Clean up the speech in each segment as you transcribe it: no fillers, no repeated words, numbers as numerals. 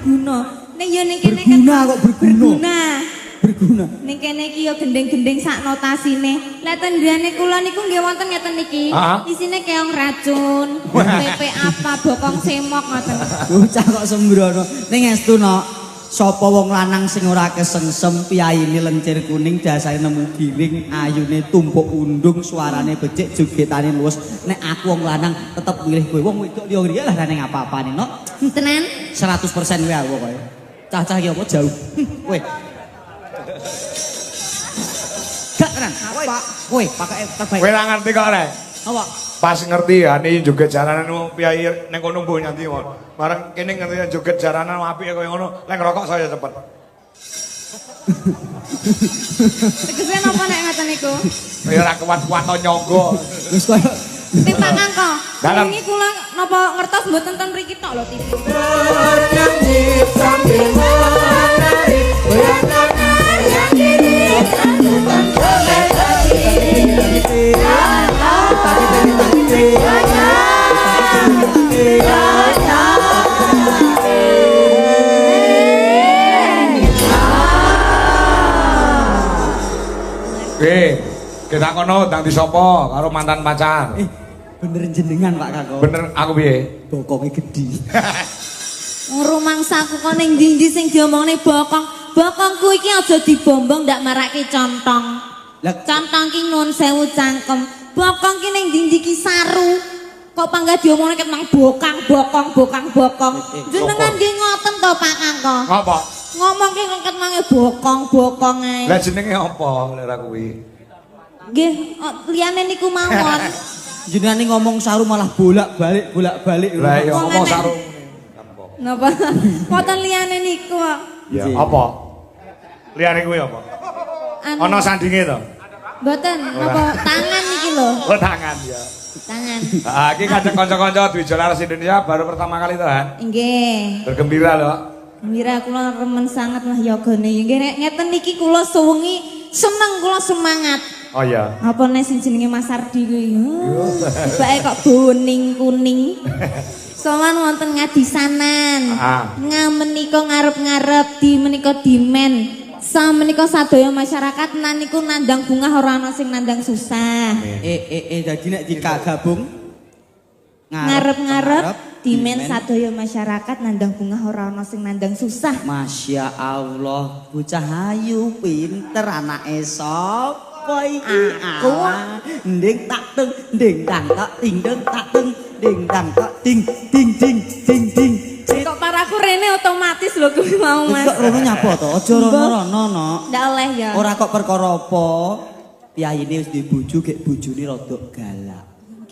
berguna. Ning yo ning kene berguna kok berguna. Berguna. Ning kene iki yo gendeng-gendeng sak notasine. Lah tendane kula niku nggih wonten ngeten iki. Isine keong racun, PP apa, bokong semok ngoten. Bocah kok sembrono. Ning estu no, sapa wong lanang sing ora kesengsem piyaine lencir kuning dasare nemu giring, ayune tumpuk undung, suarane becik, jogetane luwes. Nek aku wong lanang tetep milih kowe. Wong wedok liya ngriya lah ning apa-apane no. Tenan? 100% kowe aku kowe. Cah-cah iki apa jauh. Kowe. Gak tenan. Kowe pakake terbaik. Kowe ora ngerti kok rek. Apa? Pas ngerti ya nih joget jaranan piyayi ning kono mbuh nyanti mon. Bareng kene ngerti joget jaranan apike kaya ngono, lek ngerokok saya cepet. Tegese napa nek ngoten niku? Ya ora kuat-kuat to nyangga. Wis koyo Tim Pak Kangko. Dalam. Ini kula napa ngertos mboten ten mriki tok lho TV. Bernyanyi sambil menari, goyang-goyang yang ini satukan sampai hati. Kita kono ndang disopo karo mantan pacar. bener jenengan Pak Kakak. Bener aku piye? Bokonge gedhi. Rumangsaku kok ning ndi sing diomongne bokong. Bokongku iki aja dibombong ndak marake contong. Lah Contong ki nuwun sewu cangkem. Bokong ki ning ndi ki saru. Kok panggah diomongne ket nang bokang. Jenengan nggih ngoten to Pak Kangko. Apa? Ngomong ki ket nange bokong ae. Lah jenenge apa lek ra kuwi? Nggih, liyane niku mawon. jenengan ngomong saru malah bolak-balik. Lah ya Wong ngomong enek. sarung. Napa? Mboten liyane niku kok. Ya apa? Liyane kuwi apa? Ana sandinge to? Mboten, napa tangan iki lho. Oh tangan ya. Tangan. Ah, iki kadang kanca-kanca Dwi Laras Indonesia baru pertama kali to, Han? Nggih. Bergembira loh. Gembira kula remen sangat lah yogane. Nggih nek ngeten niki kula suwengi seneng kula semangat. Oh iya. Apa nek sing jenenge Mas Ardi kuwi? Tibake kok boning kuning. Sowan wonten ngadisanan. Ngamenika ngarep-ngarep di menika dimen. Samenika sadaya masyarakat niku nandang bunga ora ana sing nandang susah. Dadi nek dikagabung Ngarep-ngarep dimen sadaya masyarakat nandang bunga ora ana sing nandang susah. Masya Allah, bocah ayu pinter anake sapa iki? Aku. Nding tak teng, nding dang tak ting deng tak teng, ding dang tak ting ting ting ting ting. Kok paraku rene otomatis lho kuwi mau Mas. Kok rono nyapa to? Aja rono-rono no. Ndak oleh ya. Ora kok perkara apa. Piyayine wis duwe bojo, gek bojone rada galak.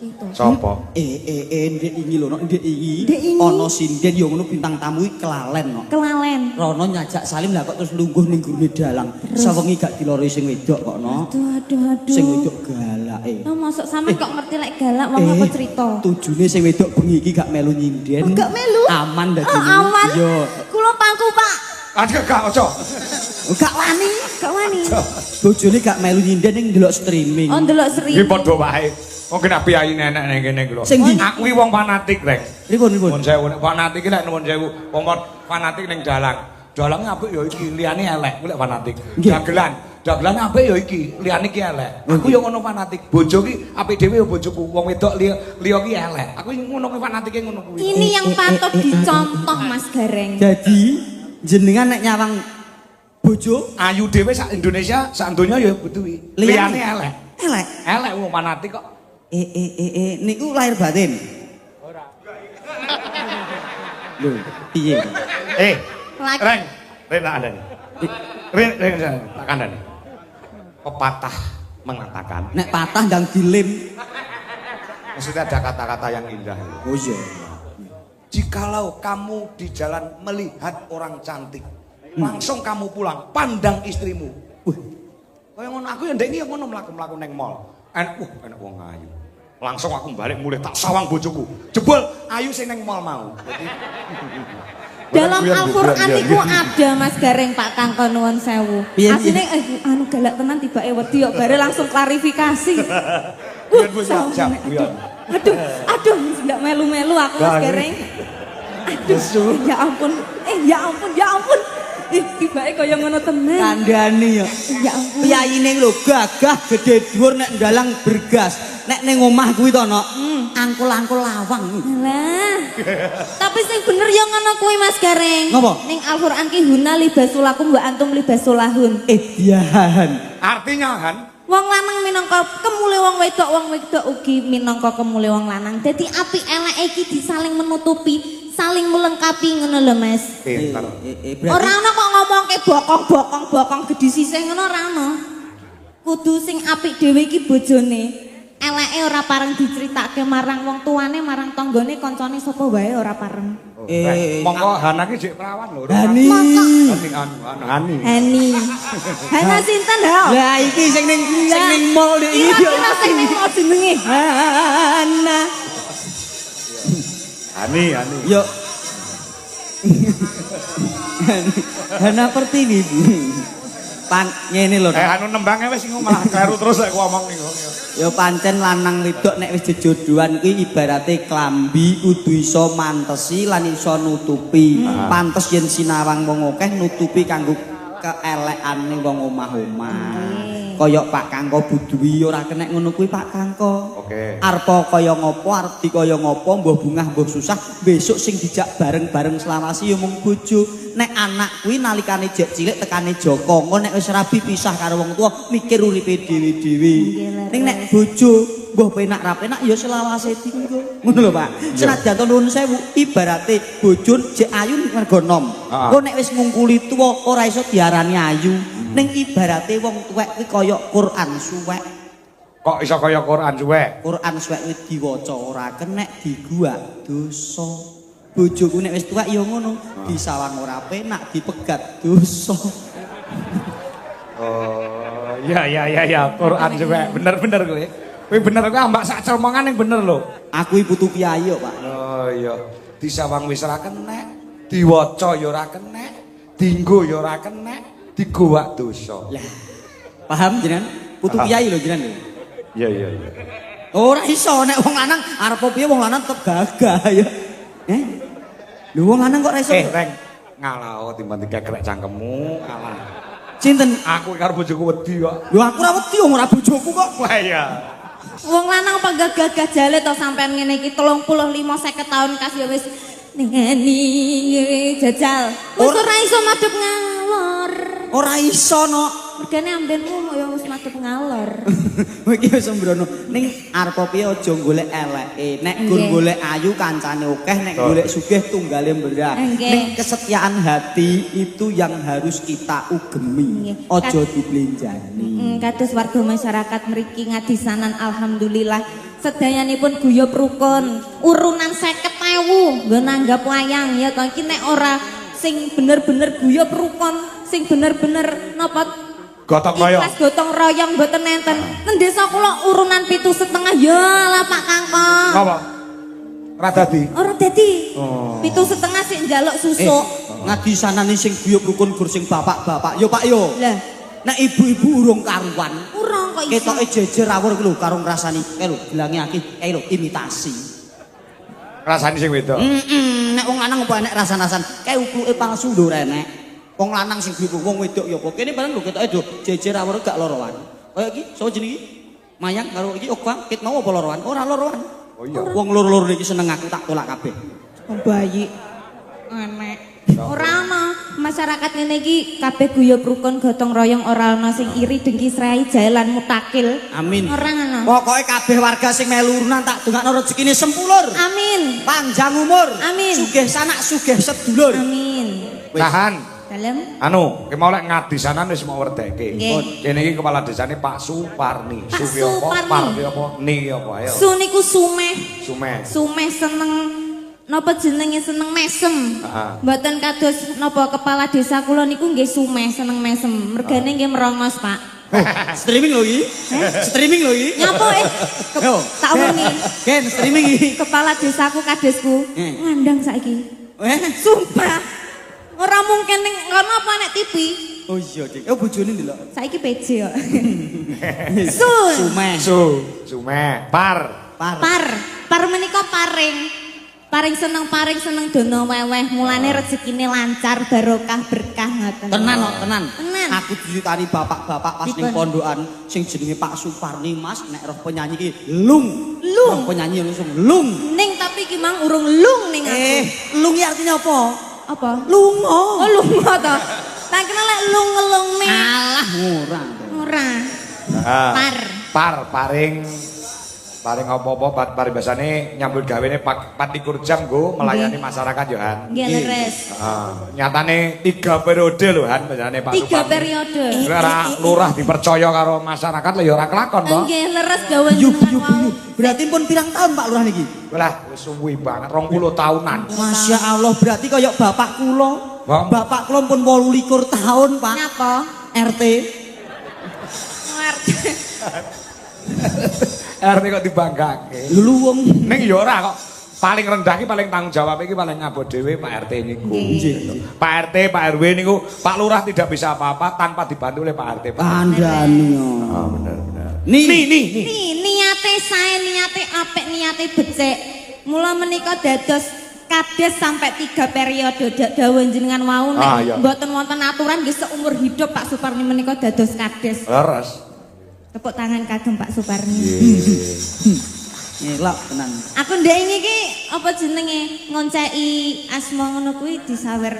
Gitu. Sopo? Ndek iki lho, ndek iki. Ndek iki. Ana sinden ya ngono bintang tamu iki kelalen no. Kelalen. Rono nyajak salim lah kok terus lungguh ning gurune dalang. Sewengi gak diloroi sing wedok kok no. Aduh. Sing wedok galake. Oh, masuk sampe kok ngerti lek galak wong apa cerita? Tujune sing wedok bengi iki gak melu nyinden. Gak melu. Aman dadi. Aman. Iya. Kula pangku, Pak. Aduh gak ojo. Gak wani. Gak wani. Bojone gak melu nyinden ning ndelok streaming. Oh, ndelok Iki seri. padha wae. Wong kena piyayi nenek ning kene iki lho. Sing ndi? Aku iki wong fanatik rek. Pripun? Nuwun sewu nek fanatik iki lek nuwun sewu wong fanatik ning dalang. Dalange apik ya iki, liyane elek kuwi lek fanatik. Dagelan apik ya iki, liyane iki elek. Aku ya ngono fanatik. Bojo ki apik dhewe ya bojoku. Wong wedok liya ki elek. Aku ngono kuwi fanatike ngono kuwi. Ini yang patut dicontoh Mas Gareng. Jadi jenengan nek nyawang bojo Ayu dhewe sak Indonesia, sak donya ya butuhi. Liyane elek. elek. Elek wong fanatik kok. Niku lahir batin. Lho, piye? Laki. Reng tak andani. Reng tak kandani. Pepatah mengatakan, Nek patah ndang dilem. maksudnya ada kata-kata yang indah. Oh iya. Jikalau kamu di jalan melihat orang cantik, langsung kamu pulang, pandang istrimu. Kaya ngono aku ya ndek iki ngono mlaku-mlaku ning mall. Enak wong ayu. Langsung aku balik mulai tak sawang bojoku. Jebol ayu sing ning mall mau. Dalam Al-Qur'an niku ada Mas Gareng Pak Kangko nuwun sewu. Asline anu galak tenan tibake wedi kok bare langsung klarifikasi. Biar Bu siap, Bu. Aduh, ndak melu-melu aku Mas Gareng. Aduh, ya ampun. Ya ampun, ya ampun. Tibake kaya ngono tenan. Kandhani ya. Ya ampun. Piyayine lho gagah gede dhuwur nek ndalang bergas. Nek ning omah kuwi to nok angkul-angkul lawang. Lah. Tapi sing bener ya ngono kuwi Mas Gareng. Ngapa? Ning Al-Qur'an ki huna libasulakum wa antum libasulahun. Dian. Artinya kan Wong lanang minangka kemule wong wedok ugi minangka kemule wong lanang. Dadi apik eleke iki disaling menutupi, saling melengkapi ngono lho Mas. pinter. Ora ana kok ngomongke bokong gedhi sisih ngono ora ana. Kudu sing apik dhewe iki bojone. Eleke ora pareng diceritake marang wong tuane, marang tanggane, kancane sapa wae ora pareng. Monggo Hana ki jek perawan lho. Hani. Hani. Hana sinten ha? Lah iki sing ning mall nek iki. Iki sing ning mau jenenge. Hana. Hani. Yo. Hana Pertiwi. Ngene lho. Anu nembange wis malah kleru terus aku ngomong ning. Ya pancen lanang wedok nek wis jejodohan kuwi ibarate klambi kudu iso mantesi lan iso nutupi. Pantes yen sinawang wong akeh nutupi kanggo keelekane wong omah-omah. Kaya Pak Kangko Budwi ora kenek ngono kuwi Pak Kangko. Oke. Arep kaya ngopo, arep kaya ngopo, mbah bungah mbah susah, besok sing dijak bareng-bareng selawasi ya mung bojo. Nek anak kuwi nalikane jek cilik tekane Joko, engko nek wis rabi pisah karo wong tuwa mikir uripe dhewe-dhewe. Ning nek bojo mbah penak ra penak ya selawase dinggo. Ngono lho Pak. Senajan to nuwun sewu, ibarate bojo jek ayu mergo nom. Engko nek wis ngungkuli tuwa ora iso diarani ayu. Ning ibarate wong tuwek kuwi kaya Quran suwek. Kok iso kaya Quran suwek? Quran suwek kuwi diwaca ora kenek diguak dosa. Bojoku nek wis tuwek ya ngono, disawang ora penak dipegat dosa. Oh, ya Quran suwek. Bener kowe. Kowe bener kowe ambak sak celmongan yang bener lho. Aku iki putu kiai kok, Pak. Oh iya, disawang wis ora kenek, diwaca ya ora kenek, dienggo ya ora kenek, digoak dosa. Lah. Paham jenengan? Putu kiai lho jenengan lho. Iya. Ora iso nek wong lanang arep piye wong lanang tetep gagah ya. Lho wong lanang kok ora iso. Reng, ngalah timbang dikekrek cangkemmu, ngalah. Sinten? Aku karo bojoku wedi kok. Lho aku ora wedi wong ora bojoku kok. Wah iya. Wong lanang apa gagah jale to sampean ngene iki 35 50 tahun kas ya wis ngeni jajal. Wis ora iso madhep ngalor. Ora iso no. Mergane ambenmu ya wis madhep ngalor. Iki wis sembrono. Ning arep piye aja golek eleke. Nek golek ayu kancane akeh, nek golek sugih tunggale mberah. Ning kesetiaan hati itu yang harus kita ugemi. Aja diblenjani. Kados warga masyarakat mriki ngadisanan alhamdulillah sedayanipun guyub rukun. Urunan 50.000 nggo nanggap wayang ya to. Iki nek ora sing bener-bener guyub rukun, sing bener-bener napa gotong royong. Ikhlas gotong royong mboten nenten. Nang desa kula urunan 7,5 ya lah Pak Kangko. Apa? Ora dadi. Ora dadi. 7,5 sik njaluk susuk. Ngadisanane sing guyub rukun gur sing bapak-bapak. Yo Pak yo. Lah, nek ibu-ibu urung karuan. urung kok iso. Ketoke jejer awur lho karo ngrasani. Lho gelange akeh lho imitasi. Rasane sing wedok. Nek wong lanang apa enek rasan-rasan. Kae ukluke palsu lho enek. Wong lanang sing guyub wong wedok ya apa. Kene bareng lho ketoke do jejer awur gak loroan. Kaya iki sapa jenenge iki? Mayang karo iki Okwa, ket mau apa loroan? Ora loroan. Oh iya. Wong loro-loro iki seneng aku tak tolak kabeh. Bayi. Enek. Ora ana masyarakat ngene iki kabeh guyub rukun gotong royong ora ana sing iri dengki srai jalan mutakil. Amin. Ora ana. Pokoke kabeh warga sing melu urunan tak dongakno rezekine sempulur. Amin. Panjang umur. Amin. Sugih sanak sugih sedulur. Amin. Tahan. Dalem. Anu, ki mau lek ngadisanan wis mau werteke. Nggih. Kene iki kepala desane Pak Suparni. Pak Suki apa? Suparni. Parti apa? Ni apa ayo. Su niku sumeh. Sumeh. Sumeh seneng napa jenenge seneng mesem. Heeh. Mboten kados napa kepala desa kula niku nggih sumeh seneng mesem. Mergane nggih merongos, Pak. Streaming lho iki. Streaming lho iki. Nyapa Yo. tak wengi. Ken streaming iki. Kepala desaku kadesku ngandang saiki. Sumpah. Ora mungkin ning kono apa nek TV. Oh iya, Dik. Oh bojone ndelok. Saiki PJ kok. Sun. Sumeh. Sumeh. Par. Par menika paring. paring seneng dono weweh mulane rezekine lancar barokah berkah ngoten. Tenan kok, tenan. Tenan. Aku diceritani bapak-bapak pas ning pondokan sing jenenge Pak Suparni Mas nek roh penyanyi iki lung. Roh penyanyi langsung lung. Ning tapi ki mang urung lung ning aku. Lung iki artinya apa? Apa? Lunga. Oh lunga to. Tak kenal lek lung-lung nih. Alah ngurang. Ora. Paring apa-apa paring biasane nyambut gawene 24 jam go melayani masyarakat yo Han. Nggih leres. Nyatane 3 periode lho Han biasane Pak Suparni. 3 periode. Ora lurah dipercaya karo masyarakat lho ya ora kelakon to. Nggih leres gawe Yuk. jenengan. Berarti pun pirang tahun Pak Lurah niki? Lah wis suwi banget 20 tahunan. Masya Allah berarti kaya bapak kula. Bang. Bapak kula pun 28 tahun Pak. Napa? RT. Ngerti. RT kok dibanggake. Lulu wong. Ning ya ora kok. Paling rendah iki paling tanggung jawab iki paling ngabot dhewe Pak RT niku. Pak RT, Pak RW niku Pak Lurah tidak bisa apa-apa tanpa dibantu oleh Pak RT. Kandhani. Oh, bener. Nih. Niate sae, niate apik, niate becik. Mula menika dados kades sampai 3 periode dawuh jenengan wau nek mboten wonten aturan nggih seumur hidup Pak Suparni menika dados kades. Leres. Tepuk tangan kagem Pak Suparni. Ngelak tenan. Aku ndek iki apa jenenge ngonceki asma ngono kuwi disawer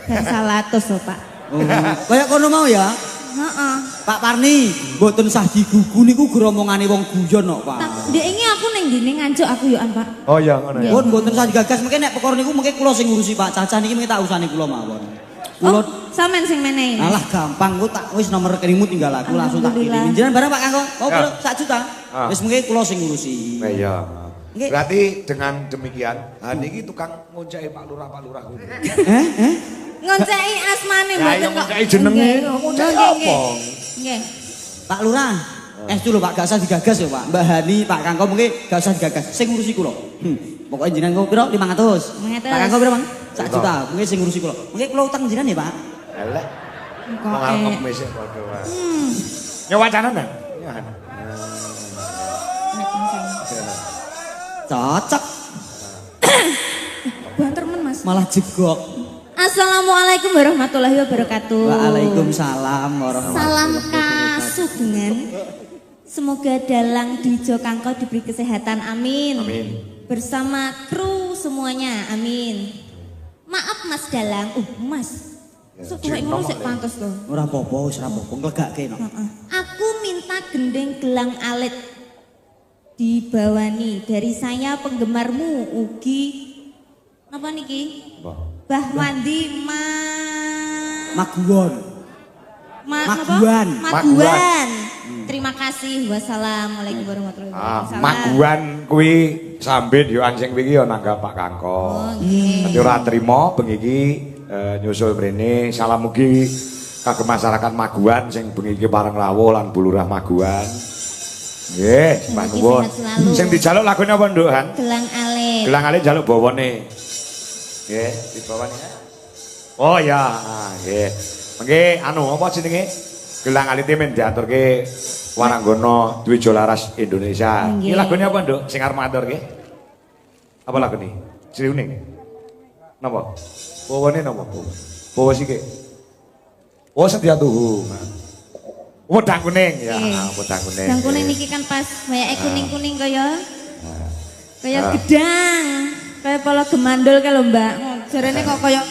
dan 100 lho Pak. Oh, kaya kono mau ya? Heeh. Pak Parni, mboten sah digugu niku gromongane wong guyon kok, Pak. Ndek iki aku ning ngene nganjuk aku yo an Pak. Oh iya ngono ya. Pun mboten sah digagas mengke nek perkara niku mengke kula sing ngurusi Pak. Cacah niki mengke tak usane kula mawon. Kula sampean sing menehi. alah gampang kok tak wis nomor rekeningmu tinggal aku langsung tak kirim. Jenengan barang Pak Kangkong. Oh, kula 1 juta. Wis mengke kula sing ngurusi. Iya. Berarti dengan demikian, niki tukang ngonceki Pak Lurah kuwi. Ngonceki asmane Ya mboten yo kok. ngonceki jenenge, ngonceki apa? Nggih. Pak Lurah, dulu Pak, gak usah digagas ya Pak. Mbak Hani, Pak Kangkong mungkin gak usah digagas. Sing ngurusi kula. Pokoknya jenengan kok piro 500. 500. Pak Kangkong piro, Bang? 1 juta. Mungkin sing ngurusi kula. Mungkin kula utang jenengan ya, Pak. Elek. Kok Wong arep ngemis padha wae. Ya wacanan ta? Cocok. banter men Mas. Malah jegok. Assalamualaikum warahmatullahi wabarakatuh. Waalaikumsalam warahmatullahi Salam wabarakatuh. kasugengan. Semoga dalang di Jokangko diberi kesehatan, amin. Amin. Bersama kru semuanya, amin. Maaf Mas Dalang, Mas. Sebuah ngono sik pantes to. Ora apa-apa, wis ora apa-apa, nglegake no. Aku minta gendeng gelang alit dibawani dari saya penggemarmu Ugi. Apa niki? Mbah Wandi Maguwon. Maguwan. Terima kasih. Wassalamualaikum warahmatullahi wabarakatuh. Maguwan kuwi sambit yo anjing wingi yo nanggap Pak Kangkong. Oh nggih. Dadi ora trima bengi iki nyusul mrene salam mugi kagem masyarakat Maguwan sing bengi iki pareng rawuh lan Bu Lurah Maguwan. Nggih, Pak nuwun. Sing dijaluk lagune apa, Nduk Han? Gelang alit. Gelang alit jaluk bawane. Nggih, dibawane. Oh ya, nggih. Mengke anu apa jenenge? Gelang alite men diaturke Waranggono Dwijo Laras Indonesia. Iki lagune apa, Nduk? Sing arep maturke? Apa lagune? Jriuning. Napa? Bawane napa, Bu? Bawa sike. Oh, setia tuhu. Wedang kuning ya, wedang kuning. Wedang kuning niki kan pas bayake kuning-kuning kaya gedang. Kaya pola gemandul ka lho, Mbak. Jarene kok kaya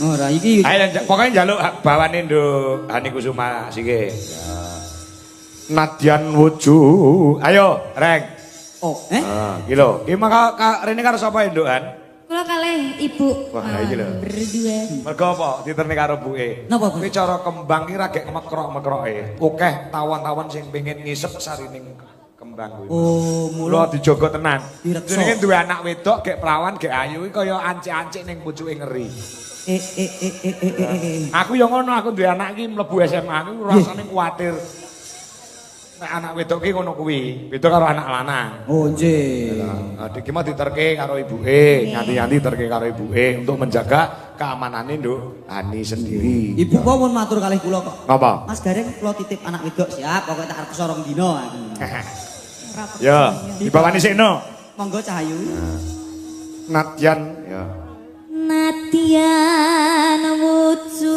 Ora iki. Ayo pokoknya njaluk bawane Nduk Hani Kusuma sike. Nadyan Wuju. Ayo, Reng. Oh, Iki lho. Iki maka rene karo sapa Nduk Han? kula kalih Ibu. Wah, iki lho. Berdua. Mergo apa? Diterne karo buke. Napa, Bu? Kuwi cara kembang ki ra gek mekrok-mekroke. Akeh tawon-tawon sing pengin ngisep sarining kembang kuwi. Oh, Mula dijogo tenan. Direksa. Jenenge duwe anak wedok gek prawan gek ayu iki kaya ancik-ancik ning pucuke ngeri. Aku yo ngono, aku duwe anak iki mlebu SMA aku rasane kuwatir. Nek anak wedok ki ngono kuwi, beda karo anak lanang. Oh, nggih. Adik mau diterke karo ibuke, nganti-nganti diterke karo ibuke untuk menjaga keamanane Nduk Hani sendiri. Ibu kok mun matur kalih kula kok. Ngapa? Mas Gareng kula titip anak wedok siap, pokoke tak arep sorong dino. Ya, dibawani sikno. Monggo Cahayu. Nadyan ya. Nadyan wujud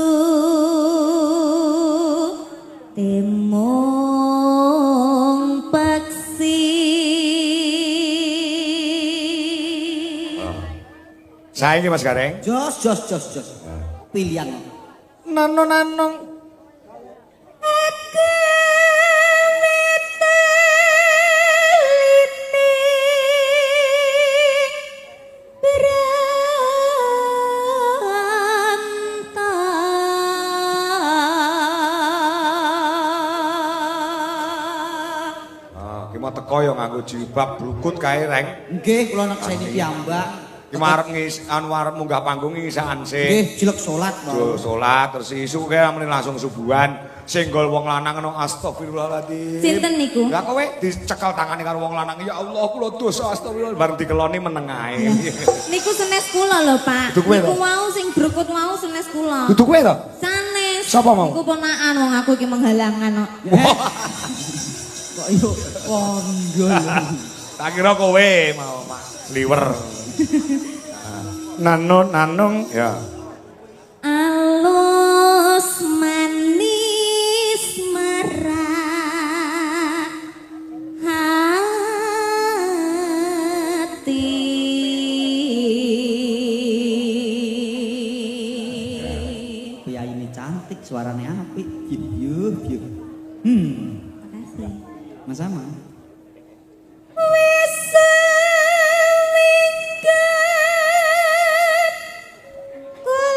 temong peksi. Saiki Mas Gareng. Jos. Pilihan. Nanong. Teko yo nganggo jilbab blukut kae reng. Nggih, kula nekseni piyambak. Ki marep arep munggah panggung ngisaan sih. Nggih, cilek salat. Salat terus isuk kae amene langsung subuhan. Senggol wong lanang ngono astagfirullahaladzim. Sinten niku? Lah kowe dicekel tangane karo wong lanang ya Allah kula dosa astagfirullah bareng dikeloni meneng ae. Niku senes kula lho, Pak. Niku mau sing brukut mau senes kula. Dudu kowe to? Sanes. Sapa mau? Niku ponakan wong aku iki menghalangan kok. Kok yo kondol. Tak kira kowe mau Pak liwer. Nanung ya. Alus manis marah hati. Piyai ini cantik, suaranya apik. Yuh. Makasih. Sama. Wis wingket kula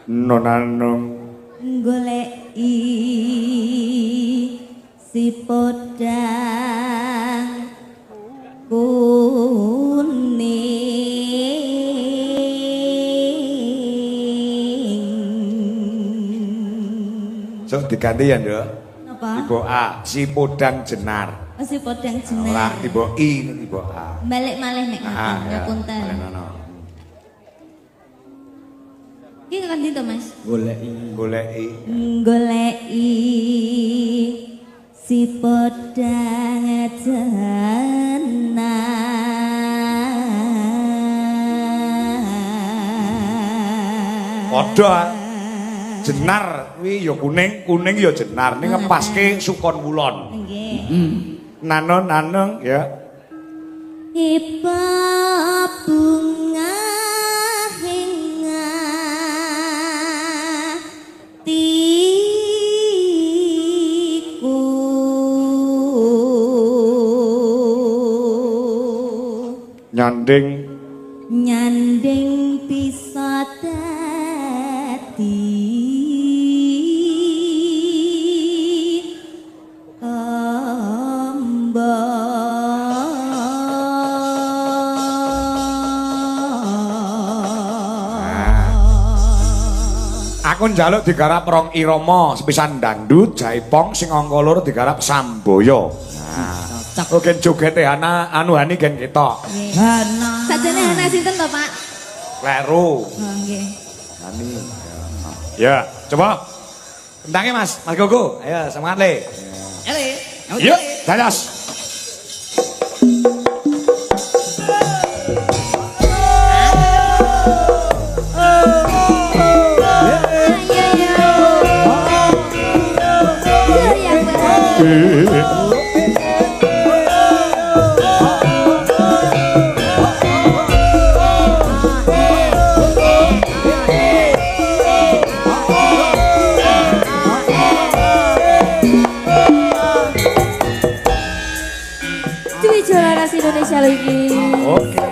Nonanung goleki si podang kuning. So diganti ya, Nduk. Napa? Tiba A, si podang jenar. Si podang Ora jenar. tiba I, tiba A. Balik malih nek ngaten, ngapunten. Ngono. Iki kan dinten, Mas. Goleki. Goleki si podang jenar. Padha jenar kuwi ya kuning ya jenar ning ngepaske sukon wulon. Nggih. Nanung ya. Iba bunga hinga tiku Nyanding bisa dadi Aku njaluk digarap rong irama sepisan dangdut, jaipong sing angka loro digarap samboyo. Nah, oke jogete anu hani gen ketok. Hana. Sajane ana sinten to, Pak? Kleru. Oh, nggih. Hani. Ya, coba. Kentange Mas Gogo. Ayo semangat le. Yuk, dadas. Indonesia lagi. Oke.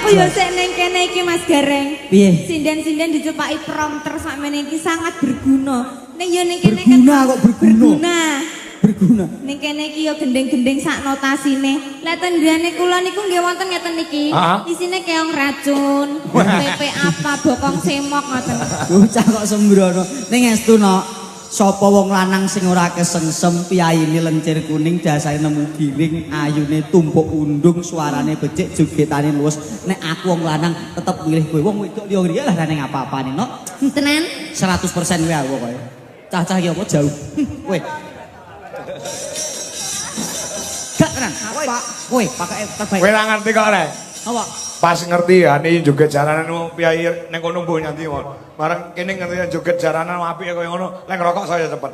Aku yo sik ning kene iki Mas Gareng. Piye? Sinden-sinden dicepaki prompter sakmene iki sangat berguna. Ning yo ning kene kan Berguna kok berguna. Berguna. Ning kene iki yo gendeng-gendeng sak notasine. Lah tendane kula niku nggih wonten ngeten iki. Isine keong racun, PP apa, bokong semok ngoten. Bocah kok sembrono. Ning estu no. Sapa wong lanang sing ora kesengsem piyaine lencir kuning dasare nemu giring ayune tumpuk undung suarane becik jogetane luwes nek aku wong lanang tetep milih kowe wong wedok liya ngriya lah ning apa-apane no Tenan 100% kowe aku kowe cah-cah iki apa jauh kowe gak tenan kowe pakake terbaik Kowe ora ngerti kok rek. apa Pas ngerti ya nih joget jaranan piyayi ning kono mbuh nyanti ngono. Bareng kene ngerti joget jaranan apike kaya ngono, lek ngerokok saya cepet.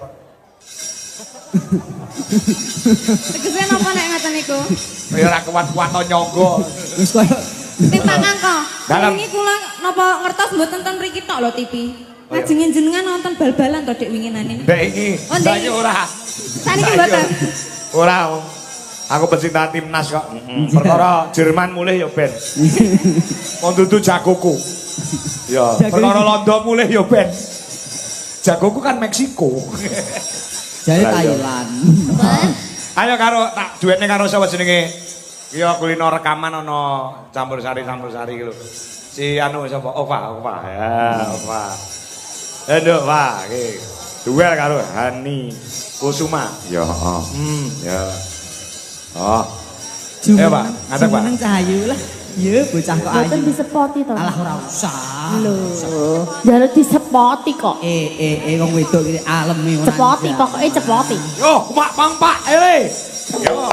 tegese napa nek ngoten niku? Ya ora kuat-kuat to nyangga. wis koyo Timpangan kok. Dalam. Wingi kula napa ngertos mboten ten mriki tok lho TV. Lajeng jenengan nonton bal-balan to Dik winginane. Mbak iki, Oh, Ndek. saiki ora. Saniki mboten. Ora. Aku pecinta timnas kok. Perkara Jerman mulih ya ben. Wong dudu jagoku. Ya, perkara Londo mulih ya ben. Jagoku kan Meksiko. jare Lah, iya. Thailand Ayo karo tak duetne karo sapa jenenge? Iya kulino rekaman ana campur sari iki lho. Si anu sapa? Ova. Ya, Ova. Aduh, Pak, iki. Duel karo Hani Kusuma. Ya, heeh. Ya. Oh. Ya, Pak, ngadeg, Pak. Jumeneng cahayu lah ya bocah kok Boten ayu disepoti to. alah ora usah Lho. Jaluk disepoti kok. wong wedok iki aleme ora Cepoti pokoke cepoti. Yo, Pak Bang Pak, ele. Yo.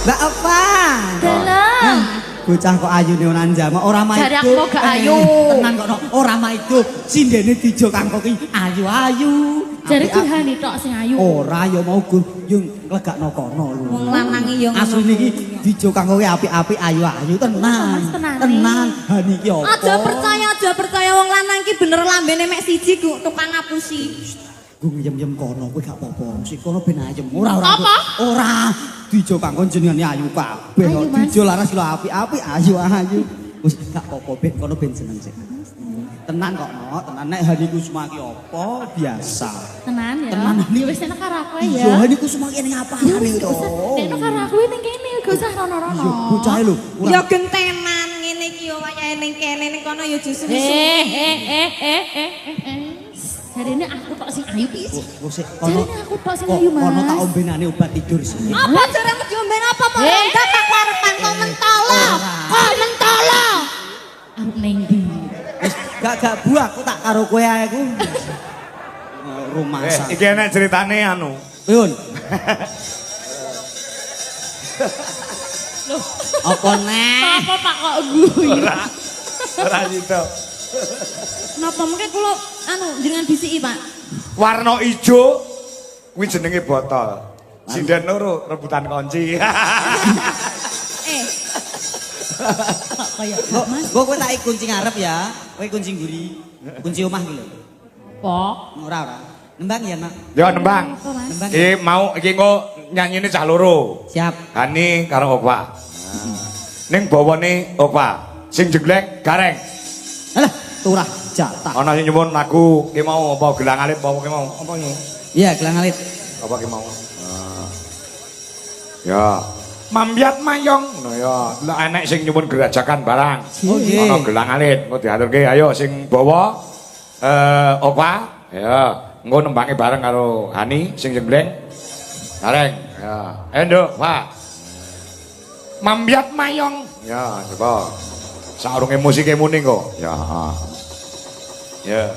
Mbak apa? Dalam. Bocah kok ayune ora njama, ora maido. Jare aku gak ayu. Tenan kok no, ora maido. Sindene dijo kanggo ki ayu-ayu. Jare Hani tok sing ayu. Ora ya mau Gur, yo nglegakno kono lho. Wong lanang iki yo ngono. Asline iki dijo kanggo ki apik-apik ayu-ayu tenan. Mas, tenane. Tenan. Hani ki opo? Aja percaya wong lanang iki bener lambene mek siji tukang ngapusi. Gung yem-yem kono kowe gak apa-apa. Sik kono ben ayem. Ora. Apa? Ora. Dijo kanggo jenengane ayu kabeh. Ayu, kok. Mas. Dijo laras lho apik-apik ayu-ayu. Wis gak apa-apa ben kono ben seneng sik. Tenan kok no, tenan nek Hani Kusuma ki apa biasa. Tenan ya. Tenan. Ya wis enak karo aku Iya, ya. Hani Kusuma ki ning apane to? Nek karo aku ning kene gak usah rono-rono. Iya, bocah lho. Ya gentenan ngene iki yo wayahe ning kene ning kono yo justru Jarine aku tok sing ayu piye? Sik kono. Jarine aku tok sing ayu, Mas. Kono tak ombenane obat tidur sih. Apa jarang diomben apa kok enggak tak karepan kok mentolo. Kok mentolo. Arep ning ndi? Wis gak bu aku tak karo kowe ae ku. Rumah sak. Iki enek ceritane anu. Yun. Apa neh? Apa Pak kok guyu? Ora gitu. Napa mengke kula anu jenengan bisiki, Pak? Warna ijo kuwi jenenge botol. Sinden loro rebutan kunci. Kaya Kok kowe tak kunci ngarep ya. Kowe kunci nguri. Kunci omah ki lho. Pok. Ora. Nembang ya, Nak. Yo nembang. Nembang. Iki mau iki engko nyanyine cah loro. Siap. Hani karo Opa. Ning bawane Opa. Sing jeglek gareng. Alah, turah jatah. Ana sing nyuwun lagu ki mau apa gelang alit apa ki mau apa iki? Iya, gelang alit. Apa ki mau? Ya. Mambiat mayong. Nah ya, lek enek sing nyuwun gerajakan barang. Oh, nggih. Ana gelang alit, engko diaturke ayo sing bawa Opa. Ya, engko nembangi bareng karo Hani sing jembleng. Bareng. Ya. Nduk, Pak. Mambiat mayong. Ya, coba. Saurunge musike muni kok. Ya. Ya.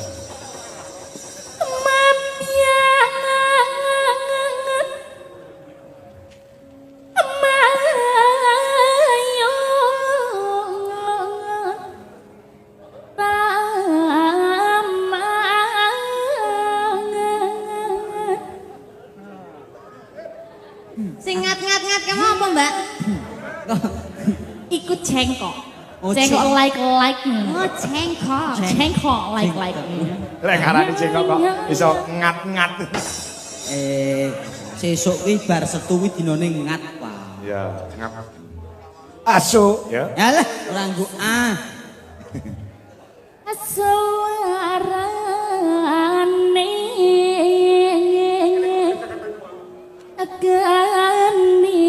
Sing ngat-ngat kamu apa, Mbak? Ikut cengkok. Oh, Cengkok like. Oh, cengkok. Cengkok like. Lek ngarani cengkok kok iso ngat-ngat. Sesuk kuwi bar Setu kuwi dinane ngat, Pak. Ya, ngat. Asu, ya. Yalah, ora nggo Suarane gandeng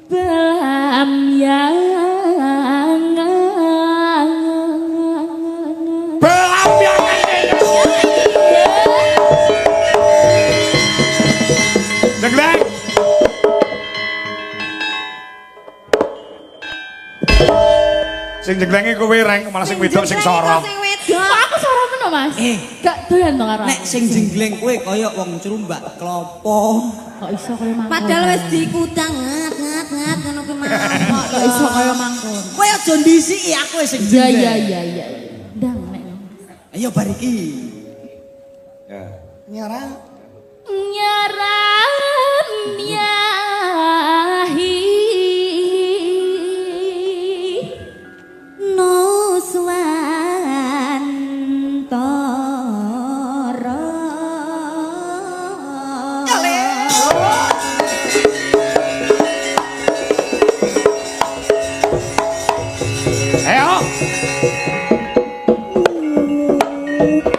belamyangan Jenggleng. Sing jenglenge kowe reng malah sing wedok sing sorot. Sing wedok. Kok aku suara meno, Mas? Gak doyan to karo. nek sing jengleng kowe kaya wong crumbak klopo. Kok iso kaya mangkon? Padahal wis dikutang ngat ngono kuwi mau. Kok iso kaya mangkon? Kowe aja ndisiki aku sing Ya jengleng. ya. Ndang nek. Ayo bar iki. Ya. Nyarang. Nyaran yahi Nuswantara. Ayo.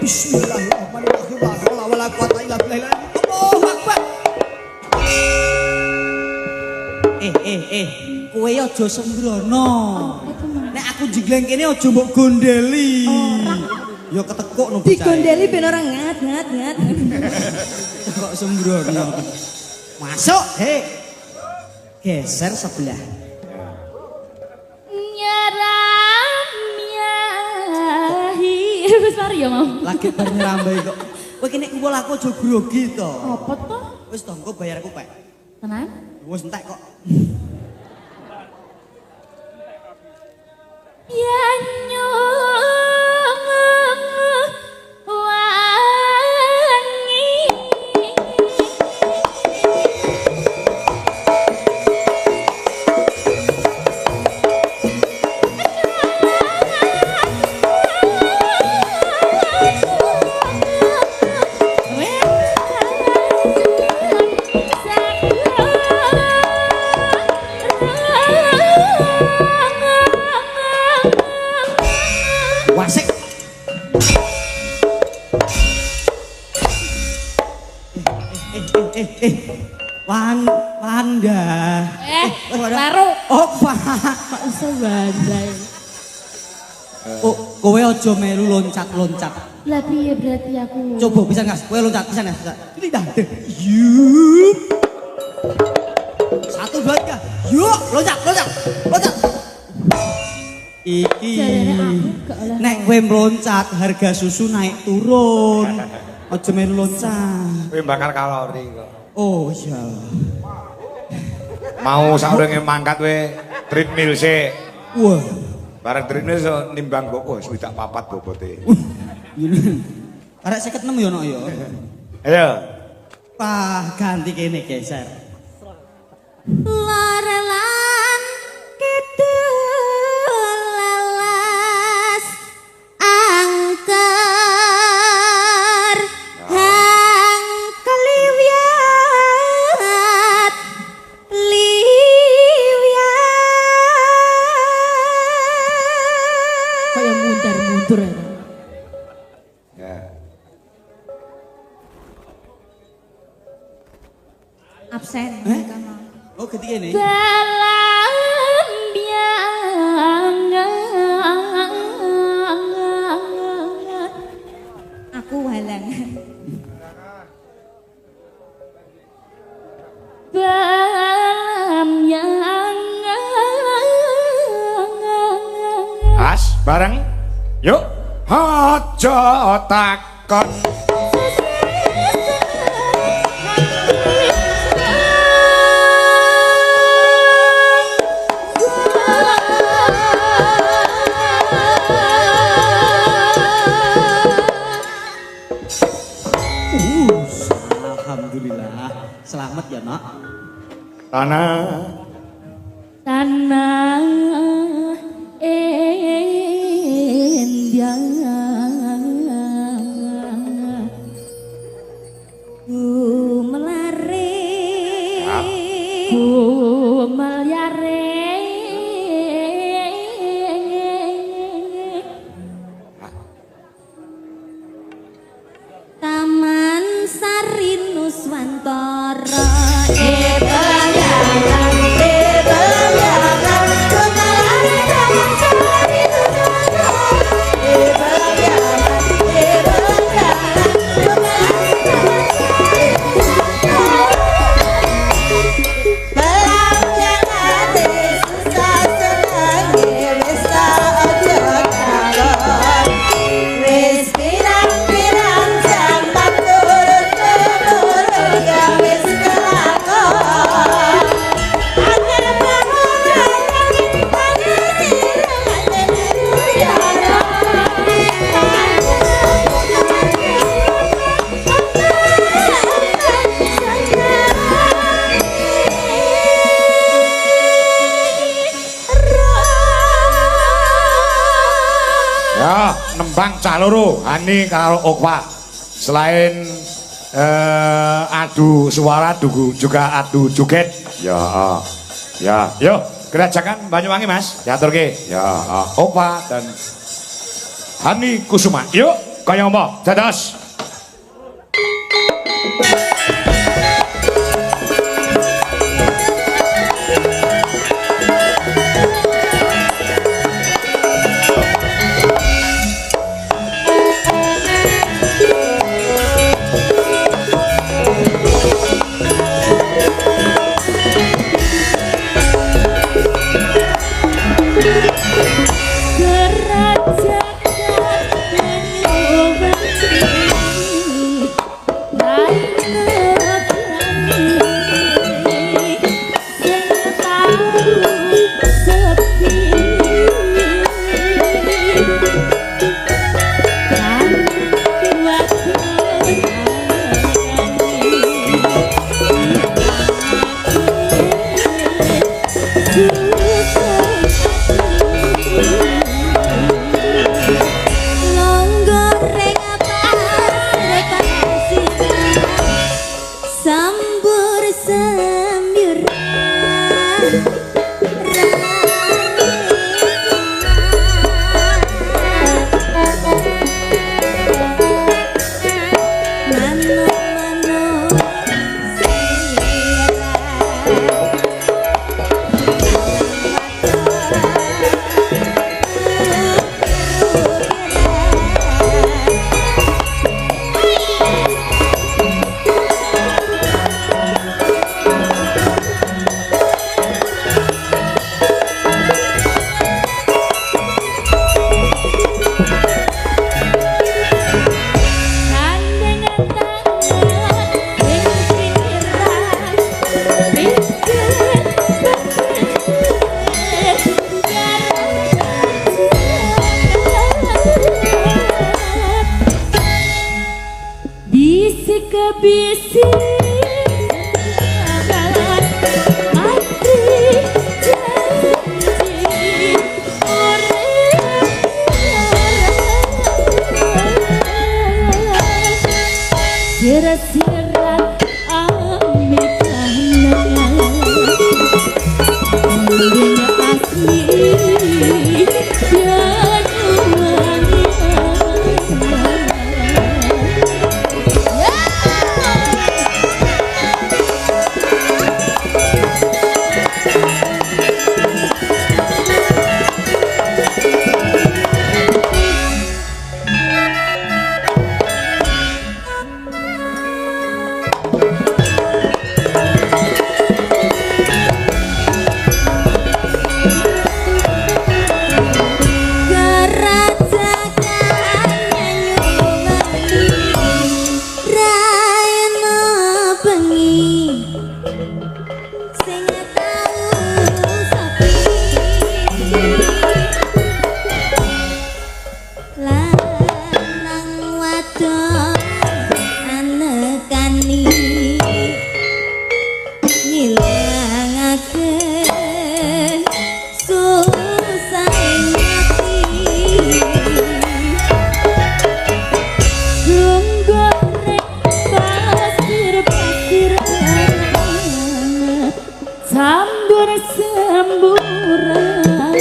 Bismillahirrahmanirrahim. La haula wala quwata illa billah. Allahu Akbar. Kowe aja sembrono. Nek aku jengleng kene aja mbok gondeli. Ya ketekuk no bocah. Digondeli ben ora ngat. Kok sembrono. Masuk, geser sebelah. nyaran yahi. Wis mari ya mau. Lagi bar nyerambai kok. Kowe kene kumpul aku aja grogi to. Apa to? Wis to engko bayarku pek. Tenan? Wis entek kok. Yanyo Wasik. Wanda. Baru. Oh, Pak. Kok iso bandai? Oh, kowe aja melu loncat-loncat. Lah piye berarti aku? Coba bisa nggak? Kowe loncat bisa nggak? Ini dah. Yuk. 1 2 3. Yuk, loncat. Iki. Jarene aku gak oleh. Nek kowe meloncat, harga susu naik turun. Aja melu loncat. Kowe bakar kalori kok. Oh iya. Mau saurunge mangkat kowe treadmill sik. Wah. Bareng treadmill iso nimbang kok wis widak 4 bobote. Arek 56 ya no ya. Ayo. Wah, ganti kene geser. Larelan kidul lalas angker hang keliwat Kayak mundur ya. Ya. absen. Oh, ganti kene. Dalam biangan bareng. Yuk. Aja takon. Alhamdulillah. Selamat ya, Nak. Tanah endiang melare meliare Taman Sari Nuswantara nembang caloro Hani karo Okwa. Selain adu suara juga adu joget. Ya. Yuk, Gerajakan Banyuwangi Mas. Diaturke. Ya, Okwa dan Hani Kusuma. Yuk, kaya apa? Dados. sambur semburan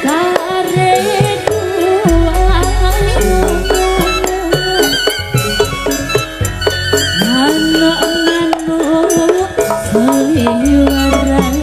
kare kuang manuk-manuk seliweran